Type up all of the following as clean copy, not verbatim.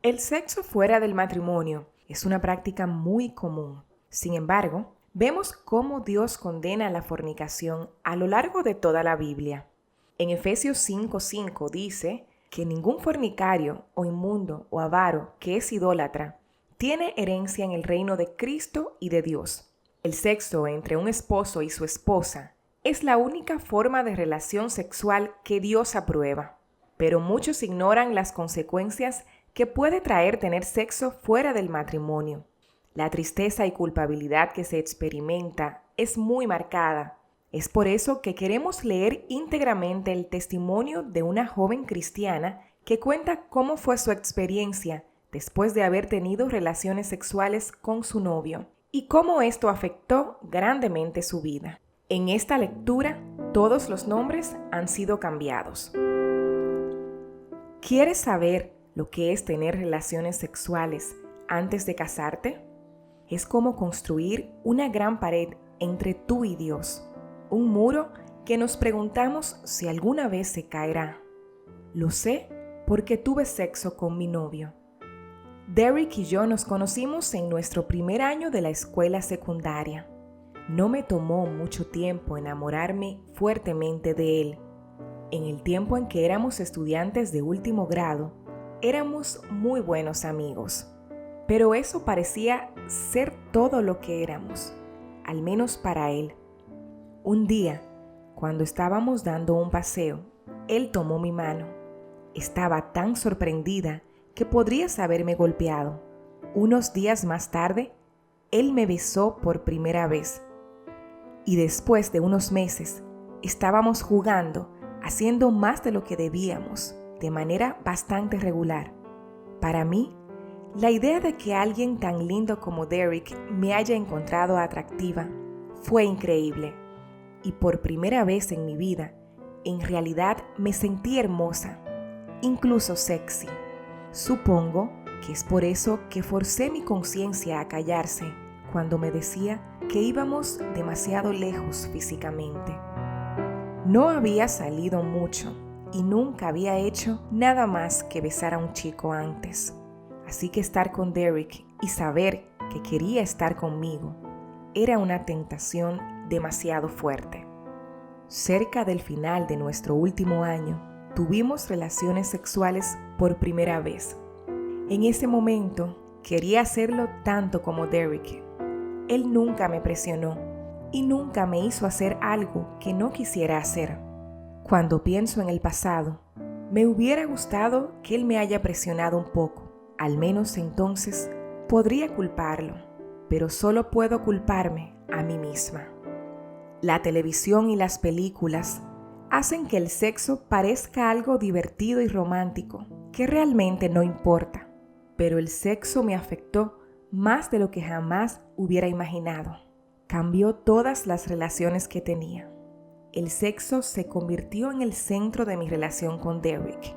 El sexo fuera del matrimonio es una práctica muy común. Sin embargo, vemos cómo Dios condena la fornicación a lo largo de toda la Biblia. En Efesios 5:5 dice que ningún fornicario o inmundo o avaro que es idólatra tiene herencia en el reino de Cristo y de Dios. El sexo entre un esposo y su esposa es la única forma de relación sexual que Dios aprueba, pero muchos ignoran las consecuencias que puede traer tener sexo fuera del matrimonio. La tristeza y culpabilidad que se experimenta es muy marcada. Es por eso que queremos leer íntegramente el testimonio de una joven cristiana que cuenta cómo fue su experiencia después de haber tenido relaciones sexuales con su novio y cómo esto afectó grandemente su vida. En esta lectura, todos los nombres han sido cambiados. ¿Quieres saber lo que es tener relaciones sexuales antes de casarte? Es como construir una gran pared entre tú y Dios, un muro que nos preguntamos si alguna vez se caerá. Lo sé porque tuve sexo con mi novio. Derek y yo nos conocimos en nuestro primer año de la escuela secundaria. No me tomó mucho tiempo enamorarme fuertemente de él. En el tiempo en que éramos estudiantes de último grado, éramos muy buenos amigos. Pero eso parecía ser todo lo que éramos, al menos para él. Un día, cuando estábamos dando un paseo, él tomó mi mano. Estaba tan sorprendida que podrías haberme golpeado. Unos días más tarde, él me besó por primera vez. Y después de unos meses, estábamos jugando, haciendo más de lo que debíamos, de manera bastante regular. Para mí, la idea de que alguien tan lindo como Derek me haya encontrado atractiva fue increíble. Y por primera vez en mi vida, en realidad me sentí hermosa, incluso sexy. Supongo que es por eso que forcé mi conciencia a callarse cuando me decía que íbamos demasiado lejos físicamente. No había salido mucho y nunca había hecho nada más que besar a un chico antes. Así que estar con Derek y saber que quería estar conmigo era una tentación demasiado fuerte. Cerca del final de nuestro último año, tuvimos relaciones sexuales por primera vez. En ese momento, quería hacerlo tanto como Derek. Él nunca me presionó y nunca me hizo hacer algo que no quisiera hacer. Cuando pienso en el pasado, me hubiera gustado que él me haya presionado un poco. Al menos entonces podría culparlo, pero solo puedo culparme a mí misma. La televisión y las películas hacen que el sexo parezca algo divertido y romántico, que realmente no importa. Pero el sexo me afectó más de lo que jamás hubiera imaginado. Cambió todas las relaciones que tenía. El sexo se convirtió en el centro de mi relación con Derek.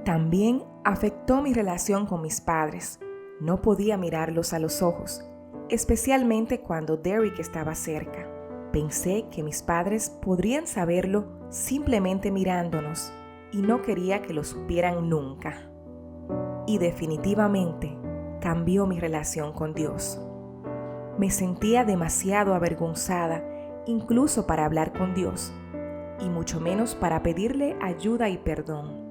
También afectó mi relación con mis padres. No podía mirarlos a los ojos, especialmente cuando Derek estaba cerca. Pensé que mis padres podrían saberlo simplemente mirándonos y no quería que lo supieran nunca. Y definitivamente cambió mi relación con Dios. Me sentía demasiado avergonzada, incluso para hablar con Dios, y mucho menos para pedirle ayuda y perdón.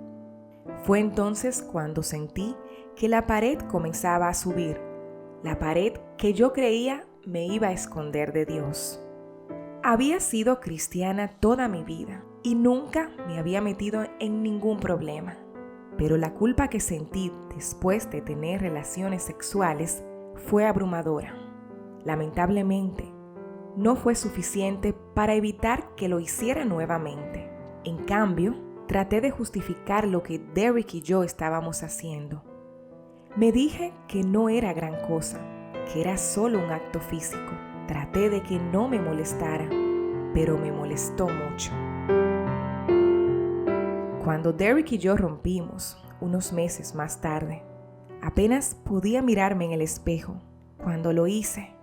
Fue entonces cuando sentí que la pared comenzaba a subir, la pared que yo creía me iba a esconder de Dios. Había sido cristiana toda mi vida y nunca me había metido en ningún problema. Pero la culpa que sentí después de tener relaciones sexuales fue abrumadora. Lamentablemente, no fue suficiente para evitar que lo hiciera nuevamente. En cambio, traté de justificar lo que Derek y yo estábamos haciendo. Me dije que no era gran cosa, que era solo un acto físico. Traté de que no me molestara, pero me molestó mucho. Cuando Derek y yo rompimos, unos meses más tarde, apenas podía mirarme en el espejo. Cuando lo hice,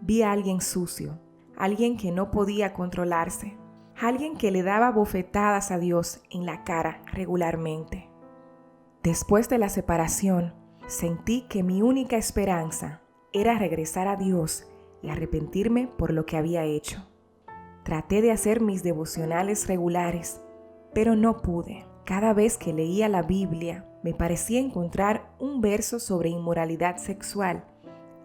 vi a alguien sucio, alguien que no podía controlarse, alguien que le daba bofetadas a Dios en la cara regularmente. Después de la separación, Sentí que mi única esperanza era regresar a Dios y arrepentirme por lo que había hecho. Traté de hacer mis devocionales regulares, pero no pude. Cada vez que leía la Biblia, me parecía encontrar un verso sobre inmoralidad sexual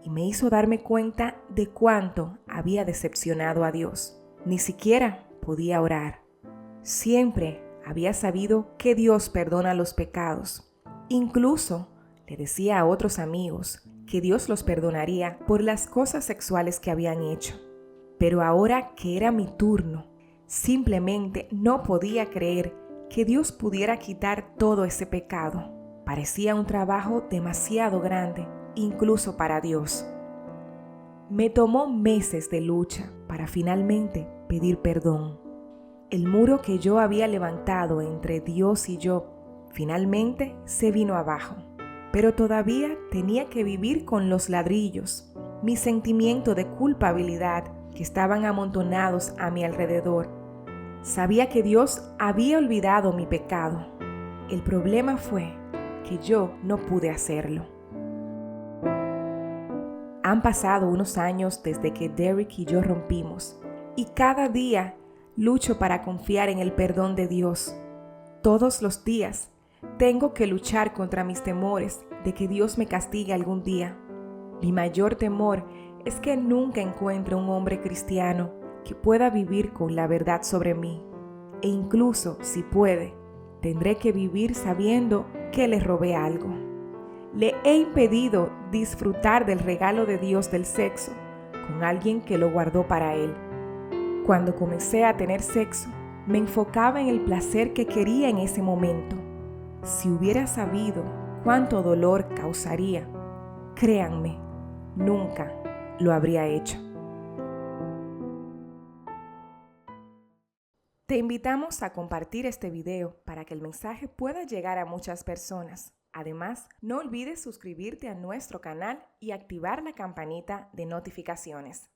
y me hizo darme cuenta de cuánto había decepcionado a Dios. Ni siquiera podía orar. Siempre había sabido que Dios perdona los pecados. Incluso le decía a otros amigos que Dios los perdonaría por las cosas sexuales que habían hecho. Pero ahora que era mi turno, simplemente no podía creer que Dios pudiera quitar todo ese pecado. Parecía un trabajo demasiado grande, incluso para Dios. Me tomó meses de lucha para finalmente pedir perdón. El muro que yo había levantado entre Dios y yo finalmente se vino abajo. Pero todavía tenía que vivir con los ladrillos, mi sentimiento de culpabilidad que estaban amontonados a mi alrededor. Sabía que Dios había olvidado mi pecado. El problema fue que yo no pude hacerlo. Han pasado unos años desde que Derek y yo rompimos, y cada día lucho para confiar en el perdón de Dios. Todos los días tengo que luchar contra mis temores de que Dios me castigue algún día. Mi mayor temor es que nunca encuentre un hombre cristiano que pueda vivir con la verdad sobre mí. E incluso, si puede, tendré que vivir sabiendo que le robé algo. Le he impedido disfrutar del regalo de Dios del sexo con alguien que lo guardó para él. Cuando comencé a tener sexo, me enfocaba en el placer que quería en ese momento. Si hubiera sabido cuánto dolor causaría, créanme, nunca lo habría hecho. Te invitamos a compartir este video para que el mensaje pueda llegar a muchas personas. Además, no olvides suscribirte a nuestro canal y activar la campanita de notificaciones.